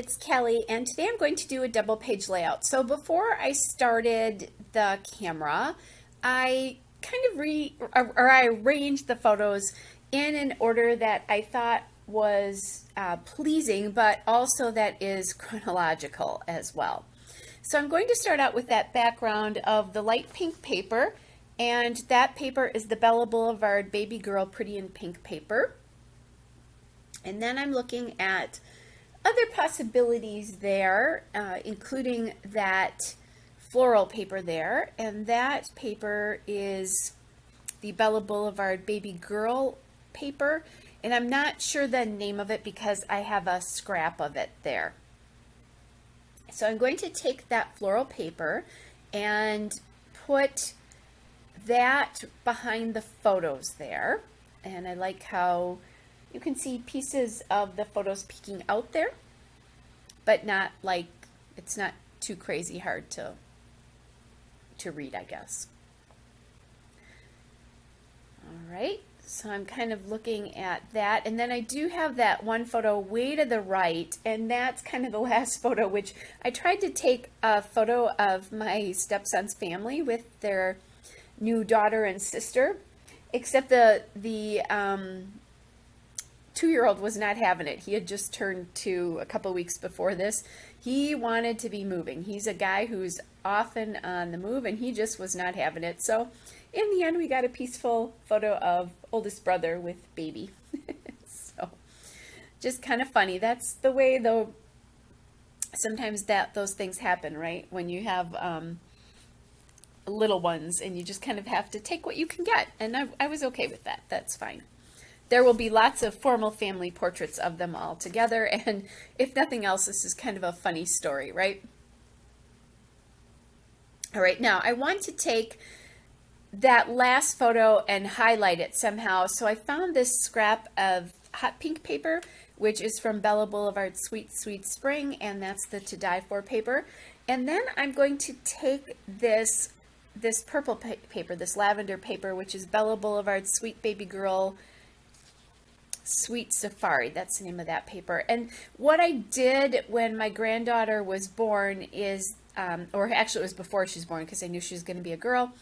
it's Kelly, and today I'm going to do a double page layout. So before I started the camera, I kind of I arranged the photos in an order that I thought was pleasing, but also that is chronological as well. So I'm going to start out with that background of the light pink paper, and that paper is the Bella Boulevard Baby Girl Pretty in Pink paper. And then I'm looking at other possibilities there, including that floral paper there, and that paper is the Bella Boulevard Baby Girl paper, and I'm not sure the name of it because I have a scrap of it there. So I'm going to take that floral paper and put that behind the photos there, and I like how you can see pieces of the photos peeking out there, but not like, it's not too crazy hard to read, I guess. All right, so I'm kind of looking at that, and then I do have that one photo way to the right, and that's kind of the last photo, which I tried to take a photo of my stepson's family with their new daughter and sister, except the 2-year-old was not having it. He had just turned 2 a couple weeks before this. He wanted to be moving. He's a guy who's often on the move, and he just was not having it. So in the end, we got a peaceful photo of oldest brother with baby. So just kind of funny. That's the way, though, sometimes those things happen, right? When you have little ones and you just kind of have to take what you can get. And I was okay with that. That's fine. There will be lots of formal family portraits of them all together, and if nothing else, this is kind of a funny story, right? All right, now I want to take that last photo and highlight it somehow, so I found this scrap of hot pink paper, which is from Bella Boulevard Sweet Sweet Spring, and that's the To Die For paper. And then I'm going to take this purple paper, this lavender paper, which is Bella Boulevard Sweet Baby Girl Sweet Safari. That's the name of that paper. And what I did when my granddaughter was born is, or actually it was before she was born because I knew she was going to be a girl,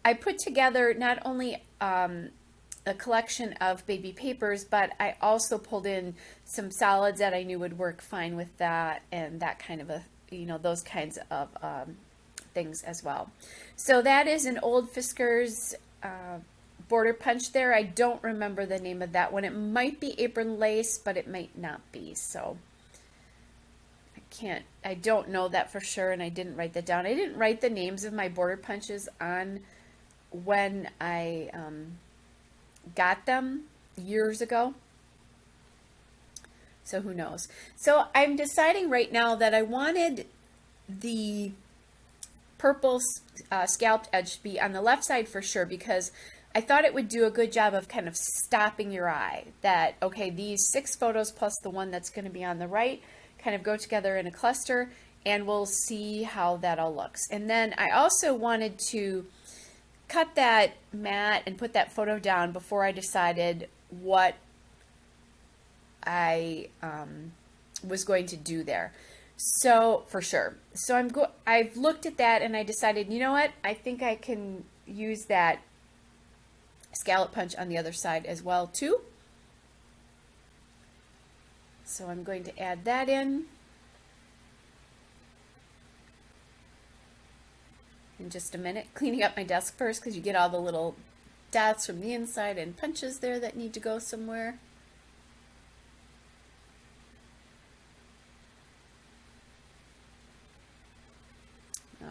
I put together not only a collection of baby papers, but I also pulled in some solids that I knew would work fine with that, and that kind of those kinds of things as well. So that is an old Fisker's border punch there. I don't remember the name of that one. It might be apron lace, but it might not be. So I don't know that for sure, and I didn't write that down. I didn't write the names of my border punches on when I got them years ago. So who knows? So I'm deciding right now that I wanted the purple scalloped edge to be on the left side for sure, because I thought it would do a good job of kind of stopping your eye, that, okay, these 6 photos plus the one that's going to be on the right kind of go together in a cluster, and we'll see how that all looks. And then I also wanted to cut that mat and put that photo down before I decided what I was going to do there. So for sure. So I've looked at that and I decided, you know what? I think I can use that scallop punch on the other side as well too. So I'm going to add that in just a minute, cleaning up my desk first because you get all the little dots from the inside and punches there that need to go somewhere.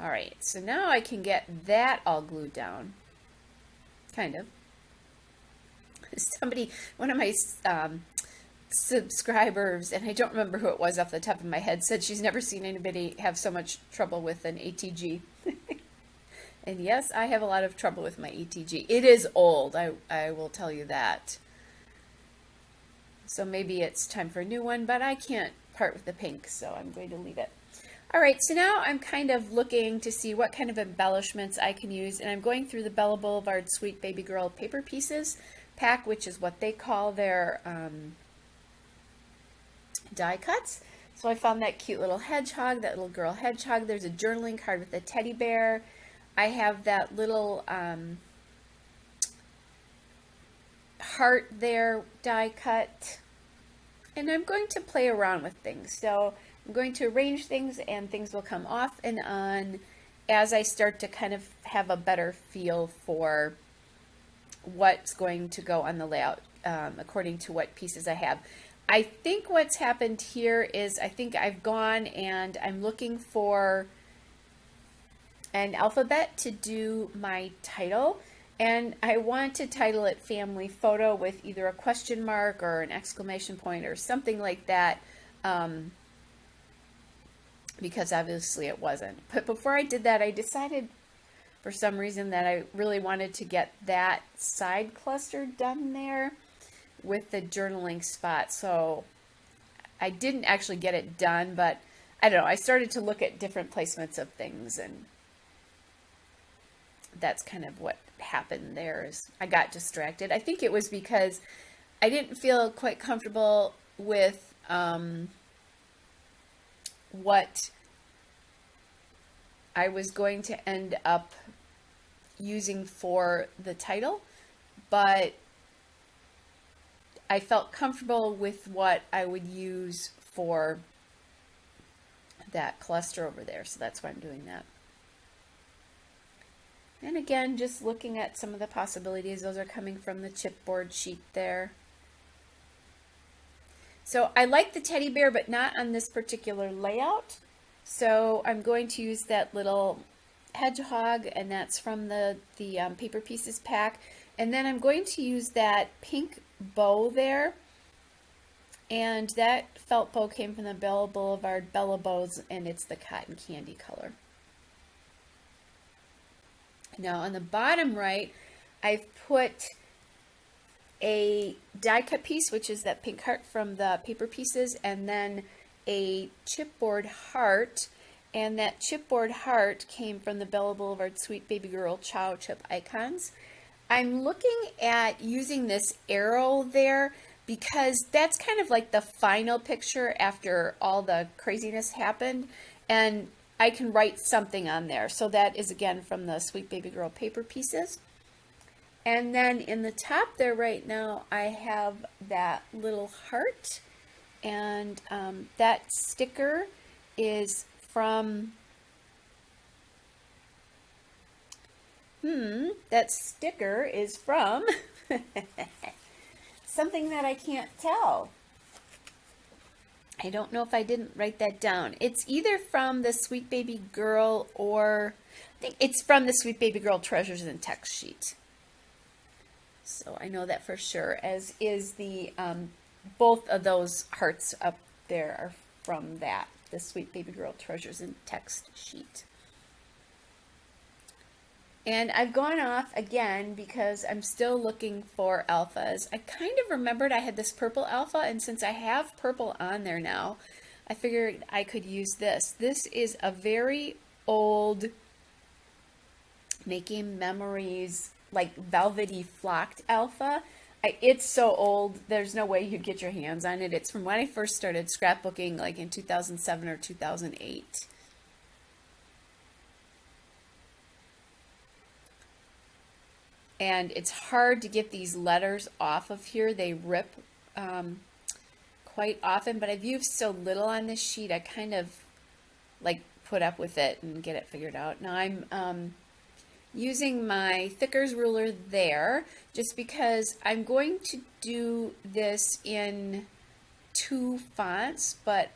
All right, so now I can get that all glued down, kind of. One of my subscribers, and I don't remember who it was off the top of my head, said she's never seen anybody have so much trouble with an ATG. And yes, I have a lot of trouble with my ATG. It is old, I will tell you that. So maybe it's time for a new one, but I can't part with the pink, so I'm going to leave it. All right, so now I'm kind of looking to see what kind of embellishments I can use, and I'm going through the Bella Boulevard Sweet Baby Girl paper pieces pack, which is what they call their die cuts. So I found that cute little hedgehog, that little girl hedgehog. There's a journaling card with a teddy bear. I have that little heart there die cut. And I'm going to play around with things. So I'm going to arrange things and things will come off and on as I start to kind of have a better feel for what's going to go on the layout according to what pieces I have. I think what's happened here is I think I've gone and I'm looking for an alphabet to do my title. And I want to title it Family Photo with either a question mark or an exclamation point or something like that, because obviously it wasn't. But before I did that, I decided for some reason that I really wanted to get that side cluster done there with the journaling spot. So I didn't actually get it done, but I don't know. I started to look at different placements of things, and that's kind of what happened there. Is I got distracted. I think it was because I didn't feel quite comfortable with what I was going to end up using for the title, but I felt comfortable with what I would use for that cluster over there. So that's why I'm doing that. And again, just looking at some of the possibilities. Those are coming from the chipboard sheet there. So I like the teddy bear, but not on this particular layout. So I'm going to use that little hedgehog, and that's from the Paper Pieces pack. And then I'm going to use that pink bow there. And that felt bow came from the Bella Boulevard Bella Bows, and it's the cotton candy color. Now on the bottom right, I've put a die cut piece, which is that pink heart from the Paper Pieces, and then a chipboard heart. And that chipboard heart came from the Bella Boulevard Sweet Baby Girl Chow Chip Icons. I'm looking at using this arrow there because that's kind of like the final picture after all the craziness happened, and I can write something on there. So that is again from the Sweet Baby Girl Paper Pieces. And then in the top there right now, I have that little heart, and that sticker is from, that sticker is from something that I can't tell. I don't know if I didn't write that down. It's either from the Sweet Baby Girl, or I think it's from the Sweet Baby Girl Treasures in Text sheet. So I know that for sure, as is the, both of those hearts up there are from that, the Sweet Baby Girl Treasures in Text sheet. And I've gone off again because I'm still looking for alphas. I kind of remembered I had this purple alpha, and since I have purple on there now, I figured I could use this. This is a very old Making Memories, like velvety flocked alpha. It's so old, there's no way you'd get your hands on it. It's from when I first started scrapbooking, like in 2007 or 2008. And it's hard to get these letters off of here. They rip quite often, but I've used so little on this sheet, I kind of like put up with it and get it figured out. Now I'm using my thickers ruler there just because I'm going to do this in 2 fonts, but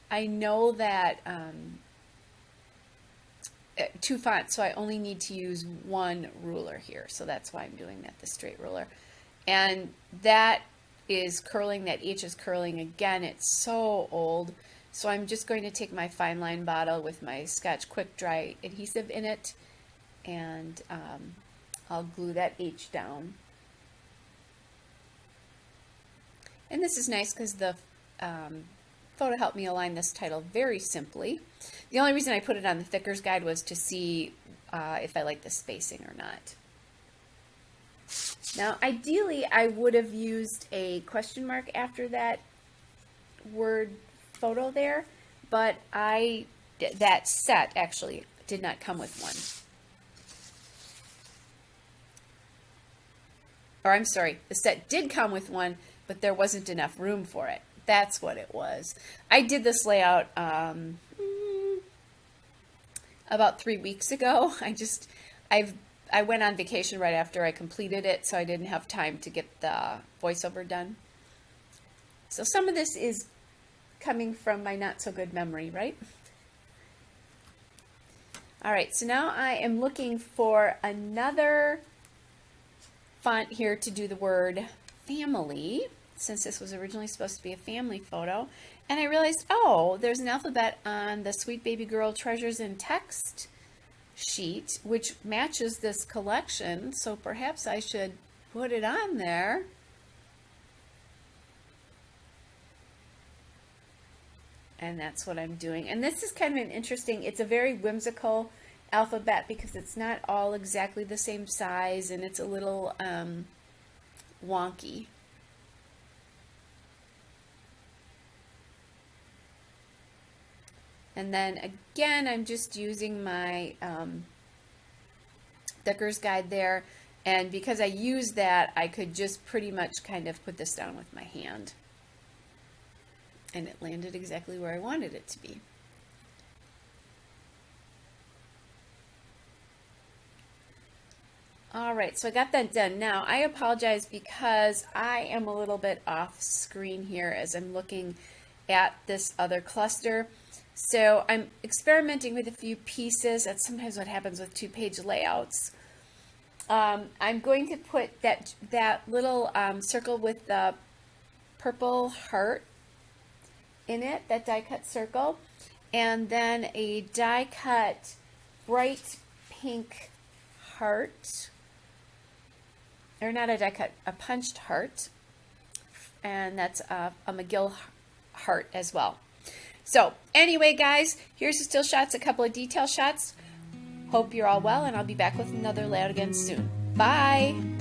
I know that 2 fonts, so I only need to use 1 ruler here. So that's why I'm doing that, the straight ruler. And that is curling, that H is curling again. It's so old. So I'm just going to take my fine line bottle with my Scotch Quick Dry adhesive in it, and I'll glue that H down. And this is nice because the photo helped me align this title very simply. The only reason I put it on the Thickers Guide was to see if I like the spacing or not. Now, ideally, I would have used a question mark after that word photo there, but that set actually did not come with one. Or I'm sorry, the set did come with one, but there wasn't enough room for it. That's what it was. I did this layout about 3 weeks ago. I went on vacation right after I completed it, so I didn't have time to get the voiceover done. So some of this is coming from my not so good memory, right? All right, so now I am looking for another font here to do the word family, since this was originally supposed to be a family photo. And I realized, oh, there's an alphabet on the Sweet Baby Girl Treasures in Text sheet, which matches this collection, so perhaps I should put it on there. And that's what I'm doing. And this is kind of an interesting, it's a very whimsical alphabet because it's not all exactly the same size, and it's a little wonky. And then again, I'm just using my Decker's Guide there, and because I used that, I could just pretty much kind of put this down with my hand. And it landed exactly where I wanted it to be. All right, so I got that done. Now, I apologize because I am a little bit off screen here as I'm looking at this other cluster. So I'm experimenting with a few pieces. That's sometimes what happens with two-page layouts. I'm going to put that little circle with the purple heart in it, that die cut circle, and then a die cut bright pink heart, or not a die cut, a punched heart, and that's a McGill heart as well. So anyway, guys, here's the still shots, a couple of detail shots. Hope you're all well, and I'll be back with another layout again soon. Bye.